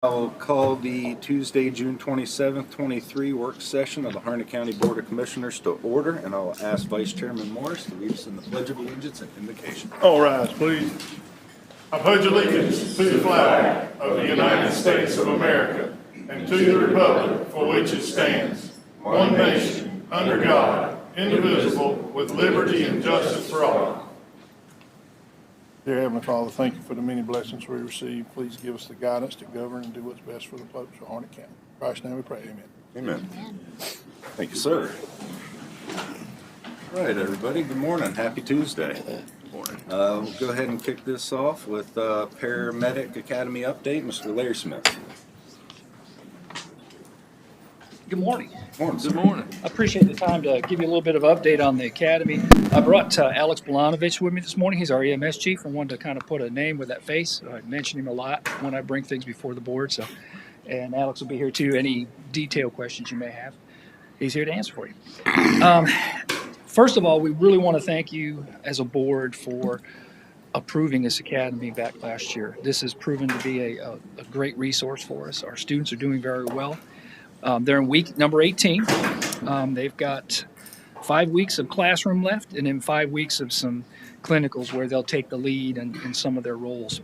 I'll call the Tuesday, June 27th, 23 work session of the Harnett County Board of Commissioners to order, and I'll ask Vice Chairman Morris to lead us in the Pledge of Allegiance and invocation. All rise, please. I pledge allegiance to the flag of the United States of America and to the republic for which it stands, one nation, under God, indivisible, with liberty and justice for all. Dear Heavenly Father, thank you for the many blessings we receive. Please give us the guidance to govern and do what's best for the folks of Harnett County. In Christ's name we pray, amen. Amen. Thank you, sir. All right, everybody, good morning. Happy Tuesday. Good morning. We'll go ahead and kick this off with Paramedic Academy update. Mr. Larry Smith. Good morning. Morning, sir. Good morning. I appreciate the time to give you a little bit of update on the academy. I brought Alex Bolanovich with me this morning. He's our EMS chief. I wanted to kind of put a name with that face. I mention him a lot when I bring things before the board. And Alex will be here too. Any detailed questions you may have, he's here to answer for you. First of all, we really want to thank you as a board for approving this academy back last year. This has proven to be a great resource for us. Our students are doing very well. They're in week number 18. They've got 5 weeks of classroom left and then 5 weeks of some clinicals where they'll take the lead in some of their roles.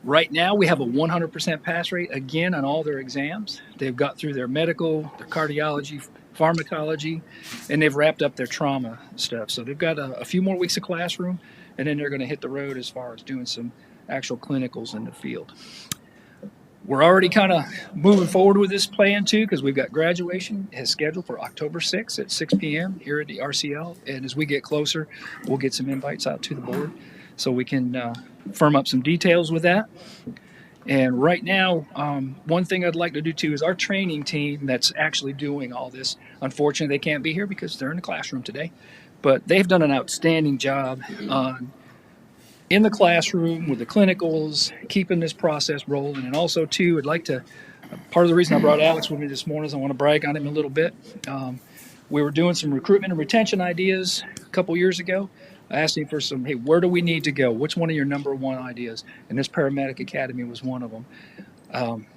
Right now, we have a 100% pass rate, again, on all their exams. They've got through their medical, their cardiology, pharmacology, and they've wrapped up their trauma stuff. So they've got a few more weeks of classroom, and then they're going to hit the road as far as doing some actual clinicals in the field. We're already kind of moving forward with this plan too, because we've got graduation is scheduled for October 6th at 6 p.m. here at the RCL. And as we get closer, we'll get some invites out to the board so we can firm up some details with that. And right now, one thing I'd like to do too is our training team that's actually doing all this. Unfortunately, they can't be here because they're in the classroom today, but they've done an outstanding job on in the classroom with the clinicals, keeping this process rolling. And also too, I'd like to, part of the reason I brought Alex with me this morning is I want to brag on him a little bit. We were doing some recruitment and retention ideas a couple years ago. I asked him for some, hey, where do we need to go? What's one of your number one ideas? And this Paramedic Academy was one of them.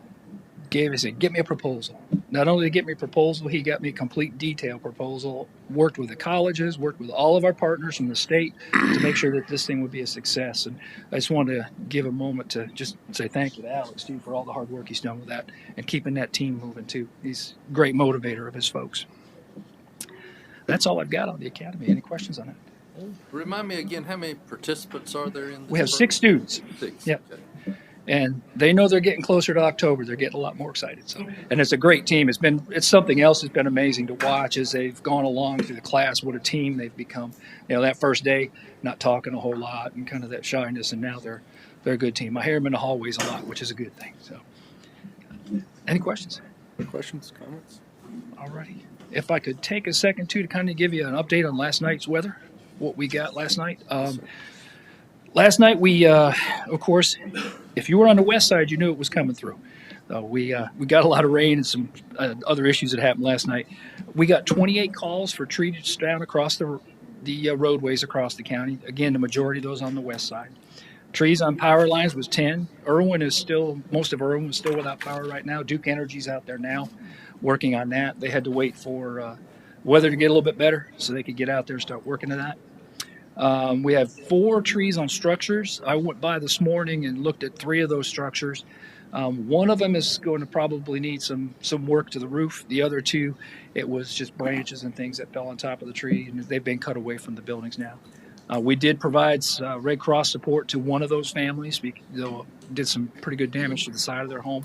He said, get me a proposal. Not only did he get me a proposal, he got me a complete detailed proposal, worked with the colleges, worked with all of our partners from the state to make sure that this thing would be a success. And I just wanted to give a moment to just say thank you to Alex, too, for all the hard work he's done with that and keeping that team moving, too. He's a great motivator of his folks. That's all I've got on the academy. Any questions on that? Remind me again, how many participants are there in this? We have 6 students. 6. Yep. Okay. And they know they're getting closer to October. They're getting a lot more excited. So, and it's a great team. It's something else that's been amazing to watch as they've gone along through the class. What a team they've become. You know, that first day, not talking a whole lot and kind of that shyness, and now they're a good team. I hear them in the hallways a lot, which is a good thing. So, any questions? Questions, comments? All righty. If I could take a second too to kind of give you an update on last night's weather, what we got last night. Last night we, of course, if you were on the west side, you knew it was coming through. We got a lot of rain and some other issues that happened last night. We got 28 calls for trees down across the roadways across the county. Again, the majority of those on the west side. Trees on power lines was 10. Most of Irwin is still without power right now. Duke Energy's out there now working on that. They had to wait for weather to get a little bit better so they could get out there and start working to that. We have 4 trees on structures. I went by this morning and looked at 3 of those structures. One of them is going to probably need some work to the roof. The other 2, it was just branches and things that fell on top of the tree, and they've been cut away from the buildings now. We did provide Red Cross support to one of those families. They did some pretty good damage to the side of their home.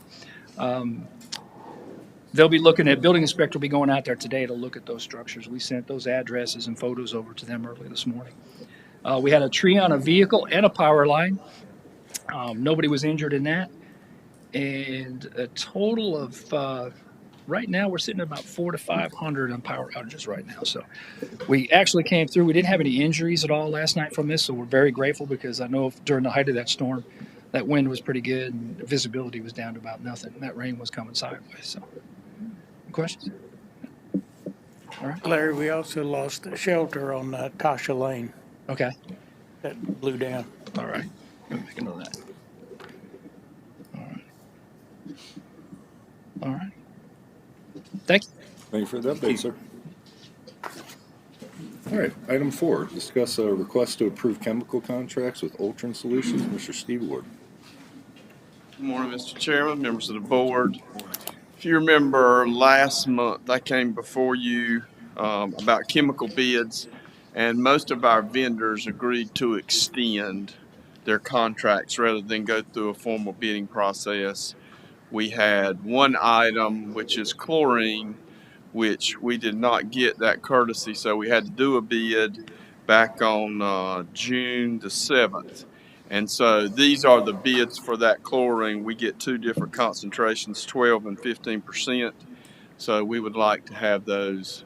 They'll be looking at, building inspector will be going out there today to look at those structures. We sent those addresses and photos over to them early this morning. We had a tree on a vehicle and a power line. Nobody was injured in that. And a total of, right now we're sitting at about 400 to 500 on power outages right now. So we actually came through. We didn't have any injuries at all last night from this, so we're very grateful because I know during the height of that storm, that wind was pretty good and visibility was down to about nothing. And that rain was coming sideways. So, questions? All right. Larry, we also lost the shelter on Kasha Lane Okay. that blew down. All right. Let me make a note of that. All right. All right. Thank you. Thank you for the update, sir. All right, item 4, discuss a request to approve chemical contracts with Ultron Solutions. Mr. Steve Ward. Good morning, Mr. Chairman, members of the board. If you remember last month, I came before you about chemical bids, and most of our vendors agreed to extend their contracts rather than go through a formal bidding process. We had one item, which is chlorine, which we did not get that courtesy, so we had to do a bid back on June the 7th. And so these are the bids for that chlorine. We get two different concentrations, 12 and 15%. So we would like to have those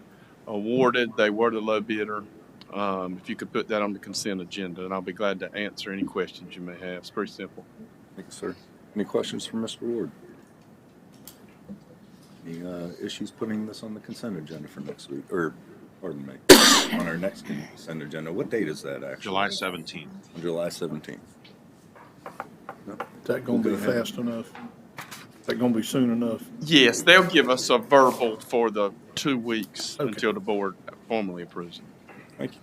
awarded. They were the low bidder. If you could put that on the consent agenda, and I'll be glad to answer any questions you may have. It's pretty simple. Thanks, sir. Any questions for Mr. Ward? Any issues putting this on the consent agenda for next week, or pardon me, on our next consent agenda? What date is that actually? July 17th. On July 17th. No? Is that gonna be fast enough? Is that gonna be soon enough? Yes, they'll give us a verbal for the 2 weeks Okay. until the board formally approves it. Thank you.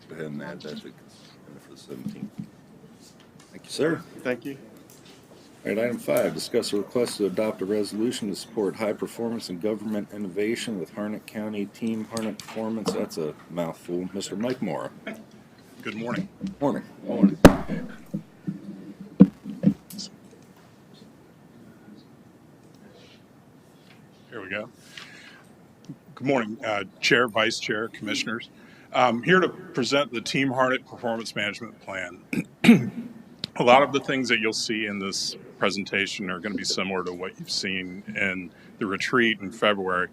Go ahead and add that to the agenda for the 17th. Thank you, sir. Thank you. All right, item 5, discuss a request to adopt a resolution to support high performance and government innovation with Harnett County Team Harnett Performance. That's a mouthful. Mr. Mike Mora. Good morning. Morning. Morning. Here we go. Good morning, Chair, Vice Chair, Commissioners. I'm here to present the Team Harnett Performance Management Plan. A lot of the things that you'll see in this presentation are going to be similar to what you've seen in the retreat in February.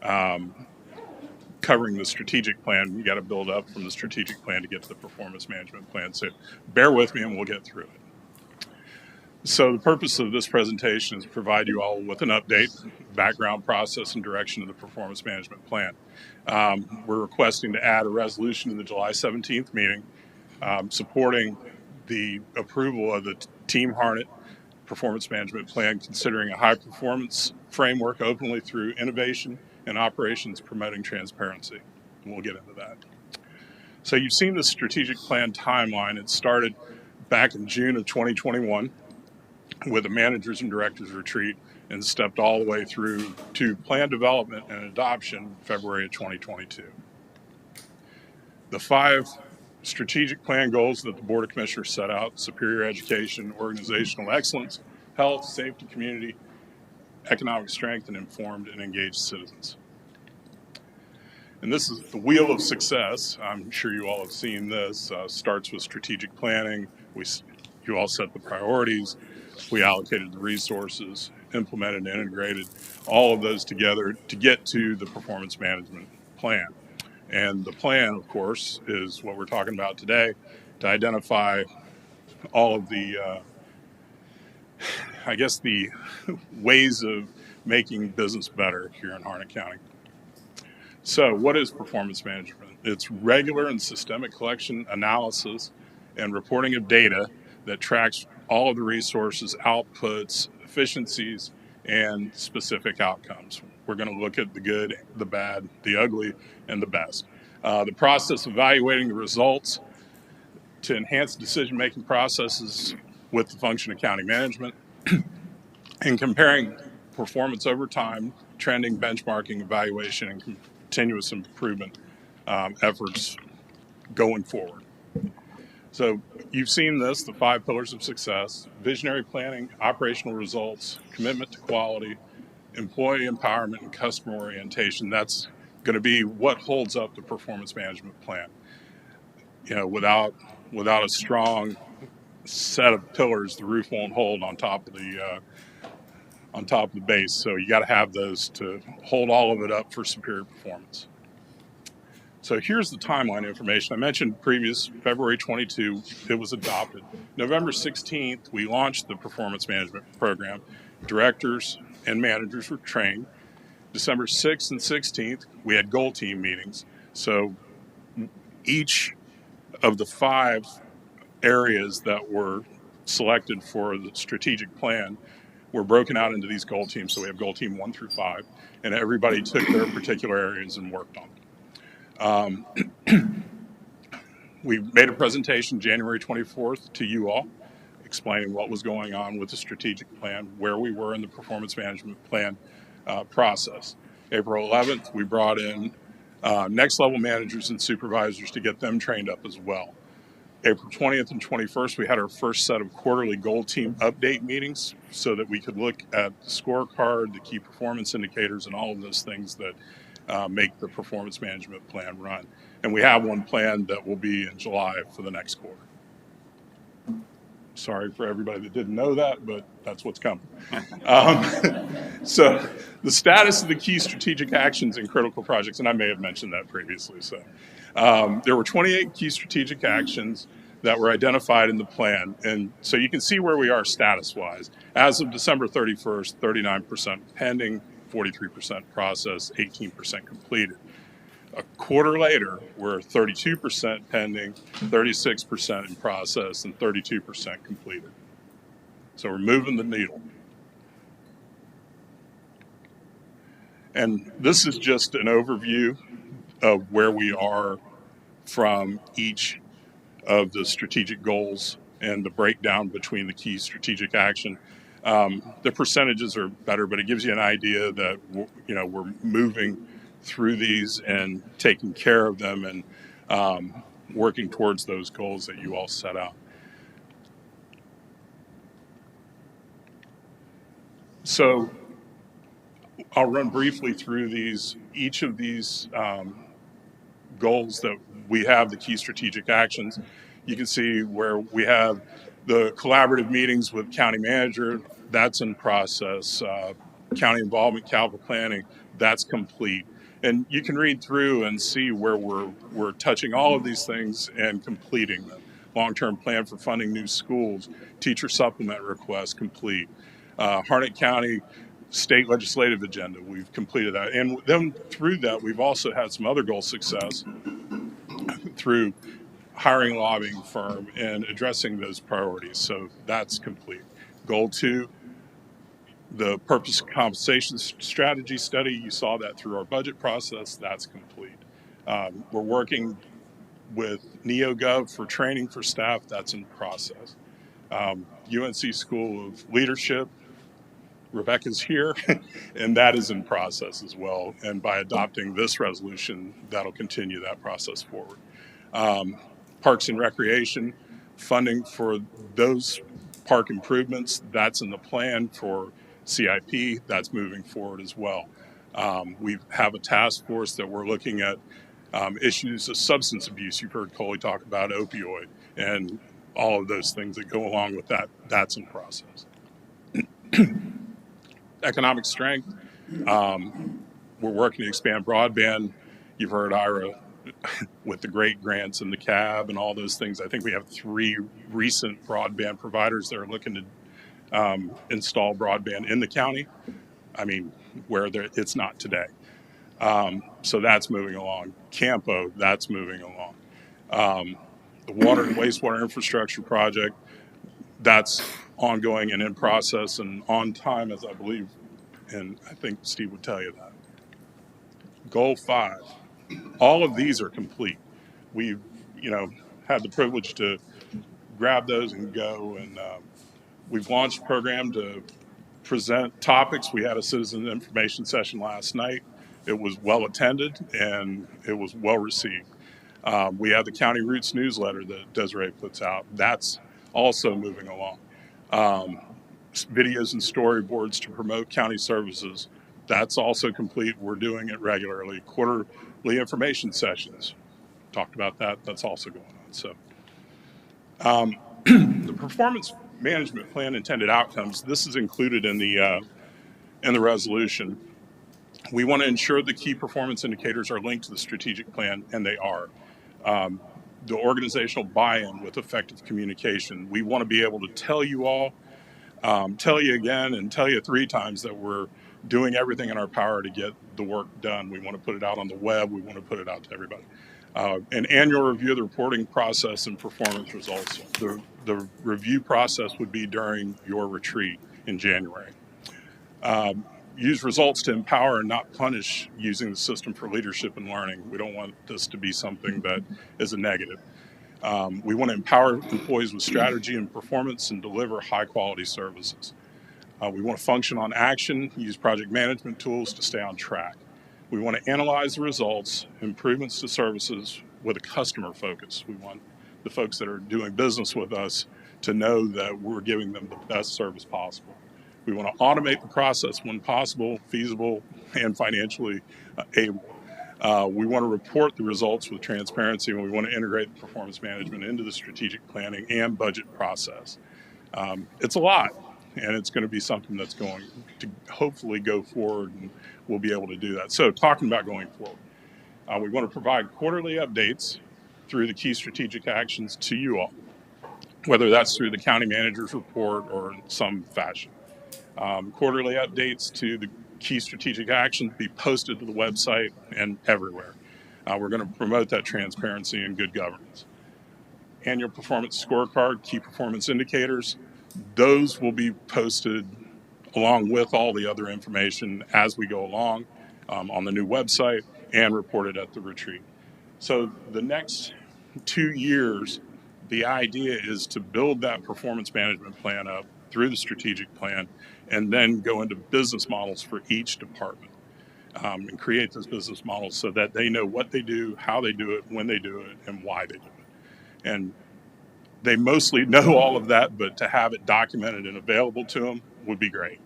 Covering the strategic plan, you got to build up from the strategic plan to get to the performance management plan. So bear with me and we'll get through it. So the purpose of this presentation is to provide you all with an update, background, process, and direction of the performance management plan. We're requesting to add a resolution to the July 17th meeting supporting the approval of the Team Harnett Performance Management Plan, considering a high performance framework openly through innovation and operations promoting transparency. And we'll get into that. So you've seen the strategic plan timeline. It started back in June of 2021 with a managers and directors retreat and stepped all the way through to plan development and adoption February of 2022. The 5 strategic plan goals that the Board of Commissioners set out: superior education, organizational excellence, health, safety, community, economic strength, and informed and engaged citizens. And this is the wheel of success. I'm sure you all have seen this. Starts with strategic planning. You all set the priorities. We allocated the resources, implemented and integrated all of those together to get to the performance management plan. And the plan, of course, is what we're talking about today, to identify all of the, the ways of making business better here in Harnett County. So what is performance management? It's regular and systemic collection, analysis, and reporting of data that tracks all of the resources, outputs, efficiencies, and specific outcomes. We're going to look at the good, the bad, the ugly, and the best. The process of evaluating the results to enhance decision-making processes with the function of county management and comparing performance over time, trending, benchmarking, evaluation, and continuous improvement efforts going forward. So you've seen this, the 5 pillars of success: visionary planning, operational results, commitment to quality, employee empowerment, and customer orientation. That's going to be what holds up the performance management plan. You know, without a strong set of pillars, the roof won't hold on top of the base. So you got to have those to hold all of it up for superior performance. So here's the timeline information. I mentioned previous, February 22, it was adopted. November 16th, we launched the performance management program. Directors and managers were trained. December 6th and 16th, we had goal team meetings. So each of the 5 areas that were selected for the strategic plan were broken out into these goal teams. So we have goal team 1 through 5, and everybody took their particular areas and worked on them. We made a presentation January 24th to you all, explaining what was going on with the strategic plan, where we were in the performance management plan process. April 11th, we brought in next level managers and supervisors to get them trained up as well. April 20th and 21st, we had our first set of quarterly goal team update meetings so that we could look at the scorecard, the key performance indicators, and all of those things that make the performance management plan run. And we have one planned that will be in July for the next quarter. Sorry for everybody that didn't know that, but that's what's coming. So the status of the key strategic actions and critical projects, and I may have mentioned that previously. So there were 28 key strategic actions that were identified in the plan. And so you can see where we are status-wise. As of December 31st, 39% pending, 43% processed, 18% completed. A quarter later, we're 32% pending, 36% in process, and 32% completed. So we're moving the needle. And this is just an overview of where we are from each of the strategic goals and the breakdown between the key strategic action. The percentages are better, but it gives you an idea that we're moving through these and taking care of them and working towards those goals that you all set out. So I'll run briefly through each of these goals that we have, the key strategic actions. You can see where we have the collaborative meetings with county manager, that's in process. County involvement, capital planning, that's complete. And you can read through and see where we're touching all of these things and completing them. Long-term plan for funding new schools, teacher supplement request complete. Harnett County state legislative agenda, we've completed that. And then through that, we've also had some other goal success through hiring a lobbying firm and addressing those priorities. So that's complete. Goal 2, the purpose compensation strategy study, you saw that through our budget process, that's complete. We're working with NeoGov for training for staff, that's in process. UNC School of Leadership, Rebecca's here, and that is in process as well. And by adopting this resolution, that'll continue that process forward. Parks and Recreation, funding for those park improvements, that's in the plan for CIP, that's moving forward as well. We have a task force that we're looking at issues of substance abuse. You've heard Coley talk about opioid and all of those things that go along with that, that's in process. Economic strength, we're working to expand broadband. You've heard Ira with the great grants and the CAB and all those things. I think we have 3 recent broadband providers that are looking to install broadband in the county. I mean, where it's not today. So that's moving along. Campo, that's moving along. The water and wastewater infrastructure project, that's ongoing and in process and on time, as I believe, and I think Steve would tell you that. Goal 5, all of these are complete. We've, had the privilege to grab those and go, and we've launched a program to present topics. We had a citizen information session last night. It was well attended and it was well received. We have the County Roots newsletter that Desiree puts out. That's also moving along. Videos and storyboards to promote county services. That's also complete. We're doing it regularly. Quarterly information sessions. Talked about that. That's also going on. So the performance management plan intended outcomes, this is included in the resolution. We want to ensure the key performance indicators are linked to the strategic plan, and they are. The organizational buy-in with effective communication. We want to be able to tell you all, tell you again, and tell you 3 times that we're doing everything in our power to get the work done. We want to put it out on the web. We want to put it out to everybody. An annual review of the reporting process and performance results. The review process would be during your retreat in January. Use results to empower and not punish using the system for leadership and learning. We don't want this to be something that is a negative. We want to empower employees with strategy and performance and deliver high quality services. We want to function on action, use project management tools to stay on track. We want to analyze the results, improvements to services with a customer focus. We want the folks that are doing business with us to know that we're giving them the best service possible. We want to automate the process when possible, feasible, and financially able. We want to report the results with transparency, and we want to integrate the performance management into the strategic planning and budget process. It's a lot, and it's going to be something that's going to hopefully go forward, and we'll be able to do that. So talking about going forward, we want to provide quarterly updates through the key strategic actions to you all, whether that's through the county manager's report or in some fashion. Quarterly updates to the key strategic actions be posted to the website and everywhere. We're going to promote that transparency and good governance. Annual performance scorecard, key performance indicators, those will be posted along with all the other information as we go along on the new website and reported at the retreat. So the next 2 years, the idea is to build that performance management plan up through the strategic plan and then go into business models for each department and create those business models so that they know what they do, how they do it, when they do it, and why they do it. And they mostly know all of that, but to have it documented and available to them would be great.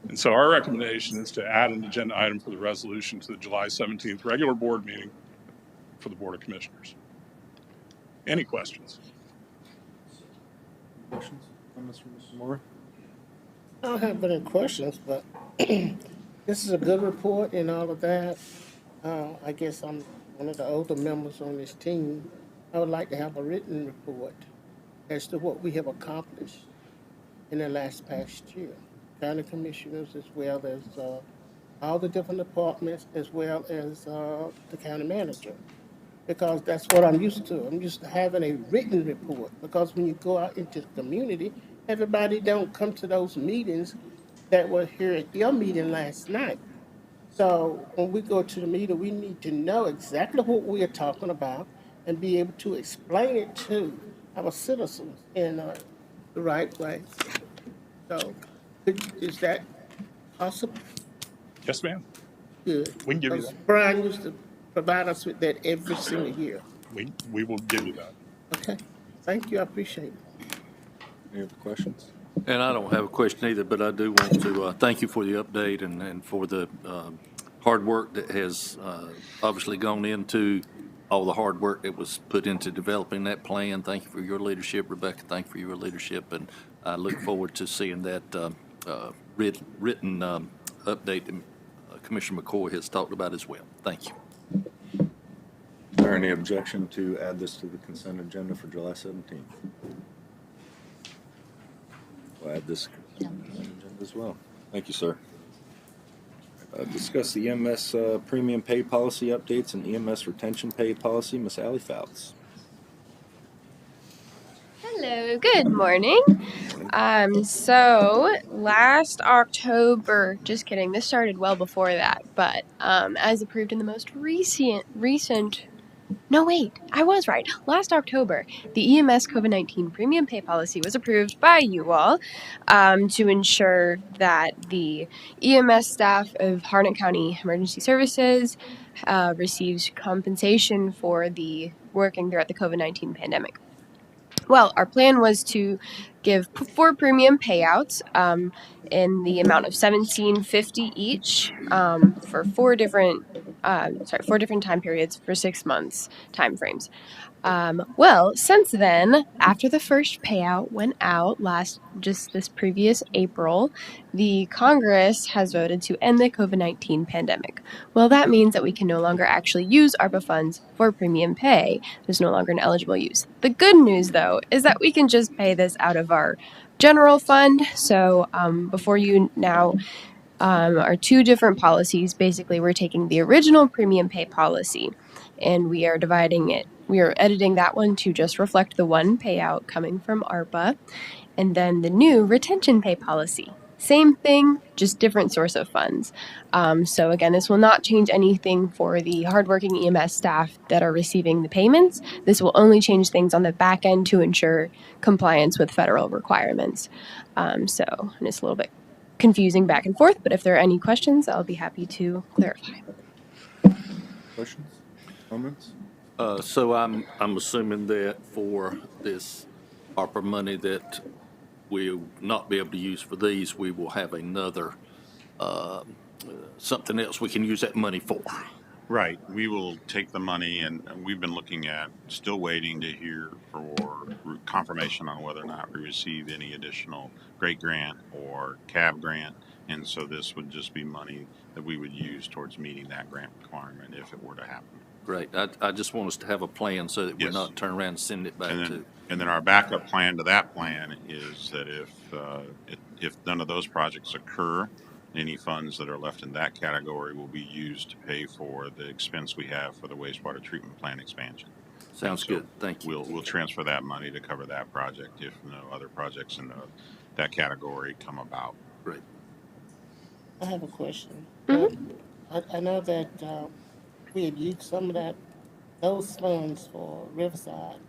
And so our recommendation is to add an agenda item for the resolution to the July 17th regular board meeting for the Board of Commissioners. Any questions? Questions, comments from Mr. Moore? I don't have any questions, but this is a good report and all of that. I guess I'm one of the older members on this team. I would like to have a written report as to what we have accomplished in the past year. County commissioners, as well as all the different departments, as well as the county manager. Because that's what I'm used to. I'm used to having a written report. Because when you go out into the community, everybody don't come to those meetings that were here at your meeting last night. So when we go to the meeting, we need to know exactly what we are talking about and be able to explain it to our citizens in the right way. So is that possible? Yes, ma'am. Good. We can give you Because that. Brian used to provide us with that every single year. We will give you that. Okay, thank you, I appreciate it. Any other questions? And I don't have a question either, but I do want to thank you for the update and for the hard work that has obviously gone into all the hard work that was put into developing that plan. Thank you for your leadership, Rebecca. Thank you for your leadership, and I look forward to seeing that written update that Commissioner McCoy has talked about as well. Thank you. Is there any objection to add this to the consent agenda for July 17th? We'll add this consent agenda as well. Thank you, sir. Discuss the EMS premium pay policy updates and EMS retention pay policy. Miss Allie Fouts. Hello, good morning. So last October, just kidding, this started well before that, but as approved in the most recent, no wait, I was right. Last October, the EMS COVID-19 premium pay policy was approved by you all to ensure that the EMS staff of Harnett County Emergency Services receives compensation for the working throughout the COVID-19 pandemic. Well, our plan was to give 4 premium payouts in the amount of $17.50 each for 4 different time periods for 6 months time frames. Well, since then, after the first payout went out this previous April, the Congress has voted to end the COVID-19 pandemic. Well, that means that we can no longer actually use ARPA funds for premium pay. There's no longer an eligible use. The good news, though, is that we can just pay this out of our general fund. So before you now are 2 different policies. Basically, we're taking the original premium pay policy and we are dividing it. We are editing that one to just reflect the one payout coming from ARPA, and then the new retention pay policy. Same thing, just different source of funds. So again, this will not change anything for the hardworking EMS staff that are receiving the payments. This will only change things on the back end to ensure compliance with federal requirements. So it's a little bit confusing back and forth, but if there are any questions, I'll be happy to clarify. Questions? Comments? So I'm assuming that for this ARPA money that we'll not be able to use for these, we will have another, something else we can use that money for. Right. We will take the money, and we've been looking at, still waiting to hear for confirmation on whether or not we receive any additional great grant or cab grant. And so this would just be money that we would use towards meeting that grant requirement if it were to happen. Great. I just want us to have a plan so that we're Yes. not turn around and send it back to. And then our backup plan to that plan is that if none of those projects occur, any funds that are left in that category will be used to pay for the expense we have for the wastewater treatment plant expansion. Sounds good. Thank you. We'll transfer that money to cover that project if no other projects in that category come about. Great. I have a question. Mhm. I know that we had used some of those funds for Riverside,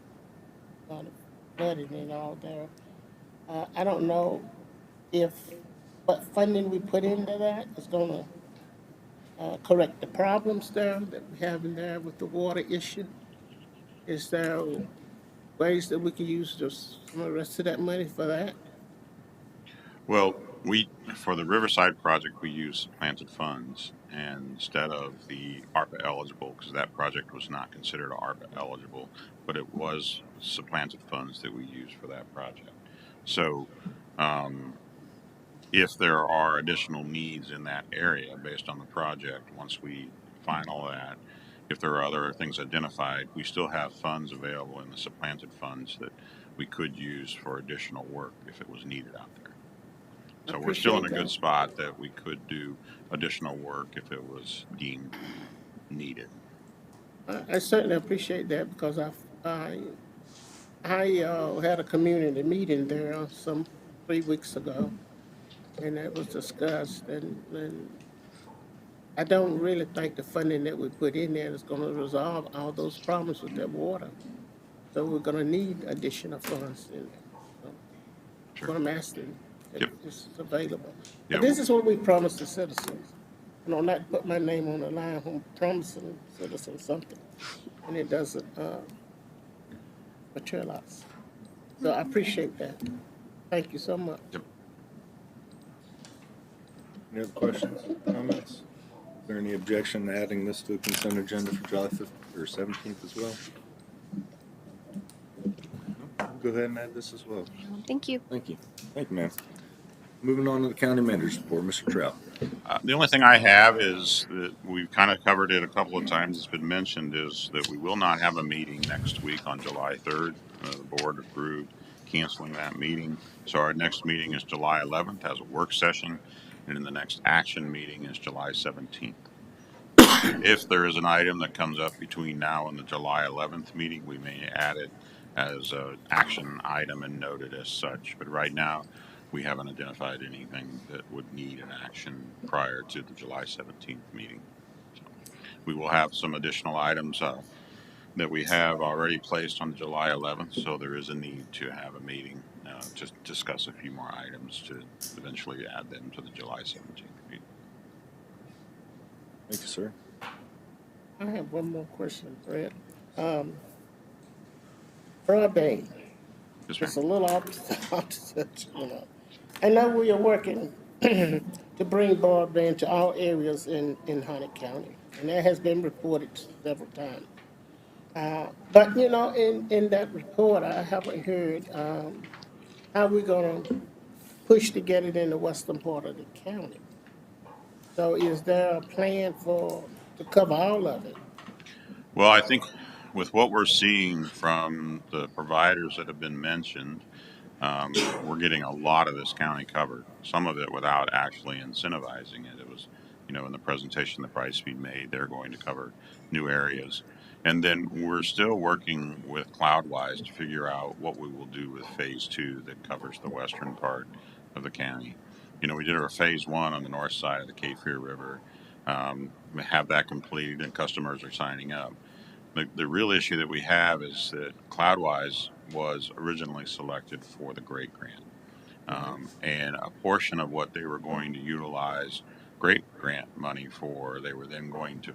on the flooding and all there. I don't know if what funding we put into that is going to correct the problems there that we have in there with the water issue. Is there ways that we can use some of the rest of that money for that? Well, for the Riverside project, we used supplanted funds and instead of the ARPA eligible, because that project was not considered ARPA eligible, but it was supplanted funds that we used for that project. So, if there are additional needs in that area based on the project, once we find all that, if there are other things identified, we still have funds available in the supplanted funds that we could use for additional work if it was needed out there. So we're still in a good spot that we could do additional work if it was deemed needed. I certainly appreciate that because I had a community meeting there some 3 weeks ago, and that was discussed, and I don't really think the funding that we put in there is going to resolve all those problems with that water. So we're going to need additional funds in there. So Sure. what I'm asking, if Yep. it's available. Yeah, But this is what we promised the citizens. I don't like to put my name on the line when promising citizens something, and it doesn't materialize. So I appreciate that. Thank you so much. Yep. Any other questions, comments? Is there any objection to adding this to the consent agenda for July 5th or 17th as well? No? Go ahead and add this as well. Thank you. Thank you. Thank you, ma'am. Moving on to the county manager's report, Mr. Trout. The only thing I have is that we've kind of covered it a couple of times. It's been mentioned is that we will not have a meeting next week on July 3rd. The board approved canceling that meeting. So our next meeting is July 11th as a work session, and then the next action meeting is July 17th. If there is an item that comes up between now and the July 11th meeting, we may add it as an action item and note it as such. But right now, we haven't identified anything that would need an action prior to the July 17th meeting. So we will have some additional items that we have already placed on July 11th, so there is a need to have a meeting to discuss a few more items to eventually add them to the July 17th meeting. Thank you, sir. I have one more question, Fred. Broadband. Yes, It's ma'am. a little opposite, you know. I know we are working to bring broadband to all areas in Harnett County, and that has been reported several times. But, you know, in that report, I haven't heard how we're going to push to get it in the western part of the county. So is there a plan to cover all of it? Well, I think with what we're seeing from the providers that have been mentioned, we're getting a lot of this county covered. Some of it without actually incentivizing it. It was, in the presentation that Brightspeed made, they're going to cover new areas. And then we're still working with Cloudwise to figure out what we will do with phase 2 that covers the western part of the county. we did our phase one on the north side of the Cape Fear River. We have that completed and customers are signing up. The real issue that we have is that Cloudwise was originally selected for the Great Grant. And a portion of what they were going to utilize Great Grant money for, they were then going to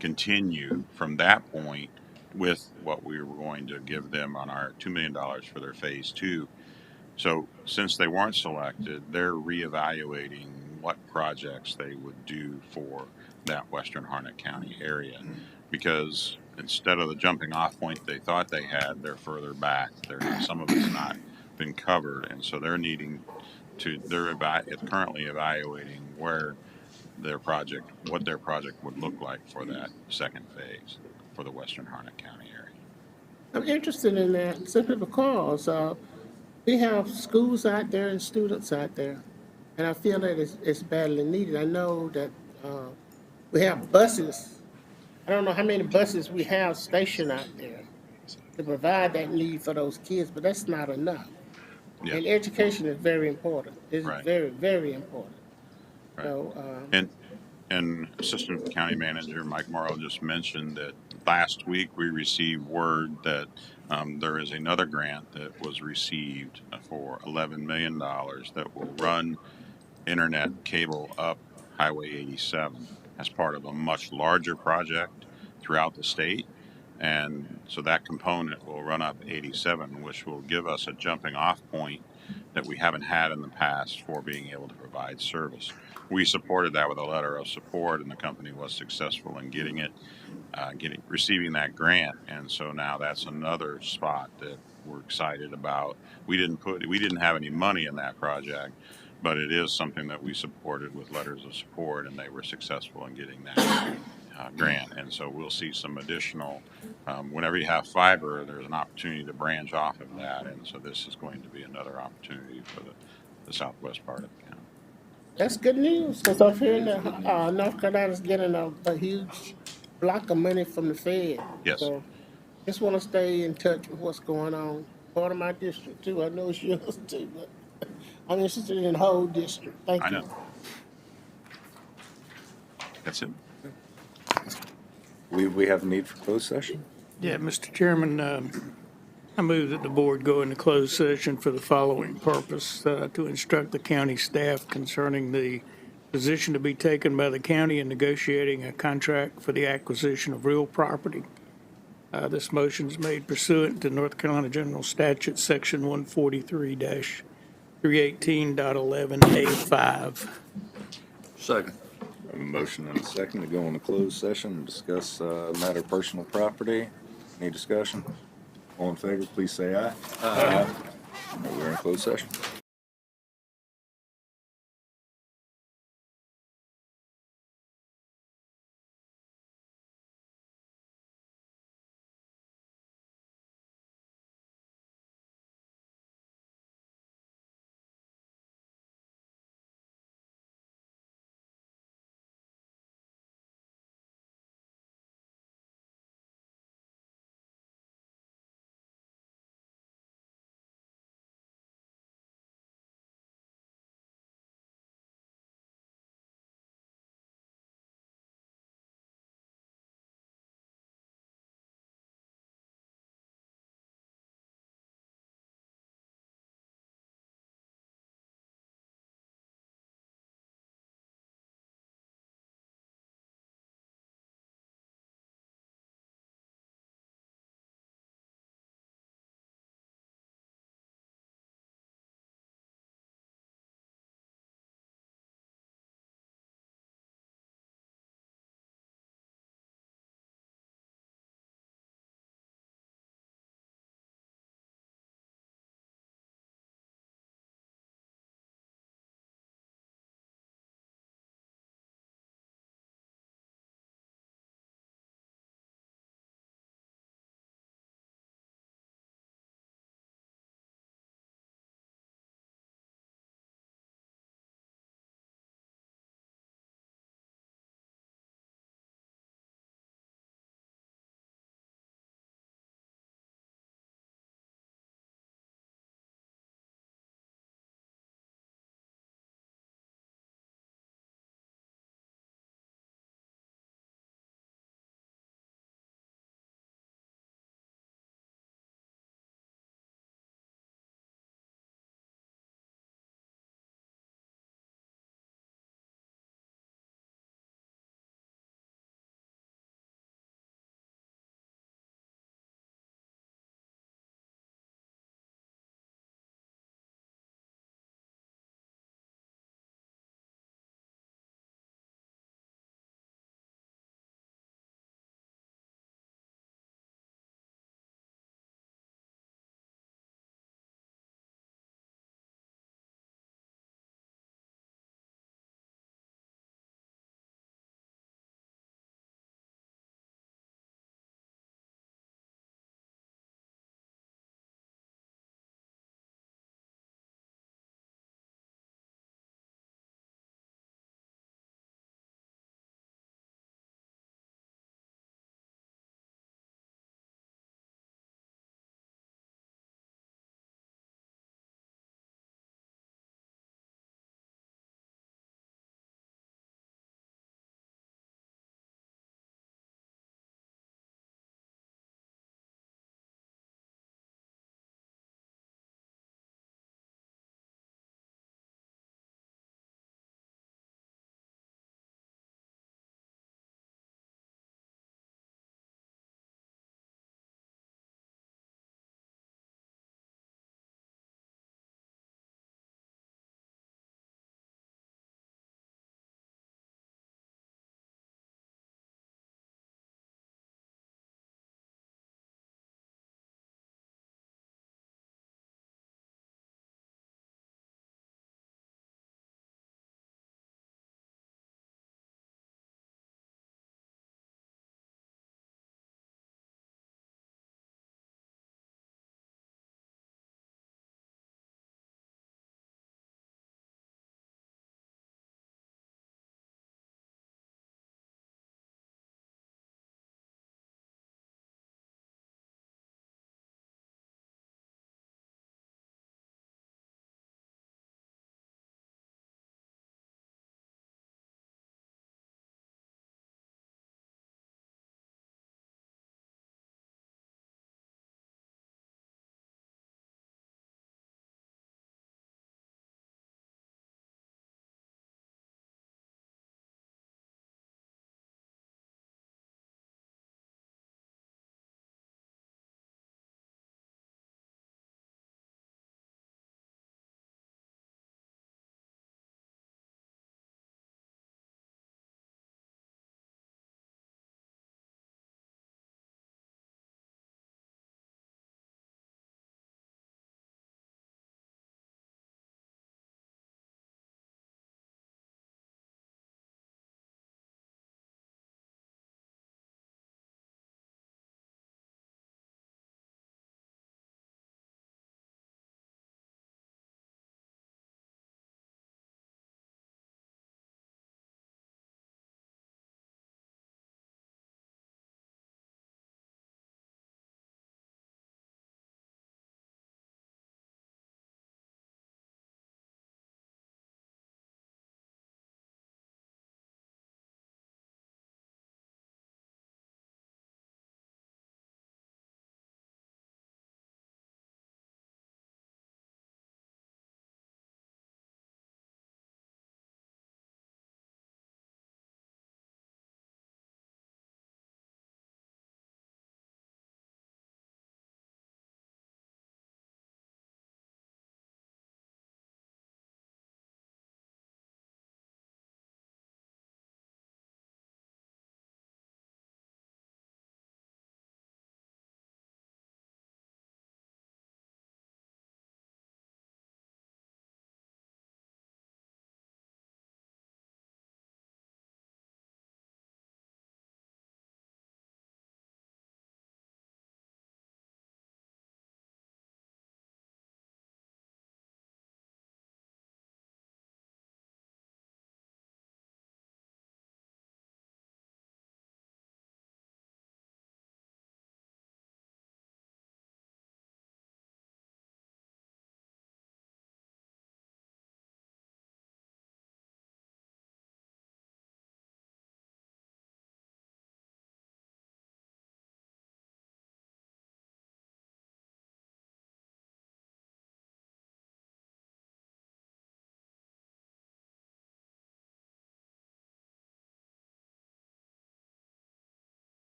continue from that point with what we were going to give them on our $2 million for their phase two. So since they weren't selected, they're reevaluating what projects they would do for that Western Harnett County area, because instead of the jumping off point they thought they had, they're further back. Some of it's not been covered, and so they're currently evaluating what their project would look like for that second phase for the Western Harnett County area. I'm interested in that simply because we have schools out there and students out there, and I feel that it's badly needed. I know that we have buses. I don't know how many buses we have stationed out there to provide that need for those kids, but that's not enough. Yeah. And education is very important. It's Right. very, very important. Right. So, And Assistant County Manager Mike Morrow just mentioned that last week we received word that there is another grant that was received for $11 million that will run internet cable up Highway 87 as part of a much larger project throughout the state. And so that component will run up 87, which will give us a jumping off point that we haven't had in the past for being able to provide service. We supported that with a letter of support, and the company was successful in receiving that grant. And so now that's another spot that we're excited about. We didn't have any money in that project, but it is something that we supported with letters of support, and they were successful in getting that grant. And so we'll see some additional, whenever you have fiber, there's an opportunity to branch off of that. And so this is going to be another opportunity for the southwest part of the county. that's good news, because I'm hearing that North Carolina's getting a huge block of money from the Fed. Yes. So just want to stay in touch with what's going on. Part of my district too. I know it's yours too, but I'm interested in the whole district. Thank you. I know. That's it. We have a need for closed session? Yeah, Mr. Chairman, I move that the board go into closed session for the following purpose, to instruct the county staff concerning the position to be taken by the county in negotiating a contract for the acquisition of real property. This motion is made pursuant to North Carolina General Statute, Section 143-318.11A5. Second. A motion and a second to go into closed session and discuss matter of personal property. Any discussion? All in favor, please say aye. Aye. We're in closed session.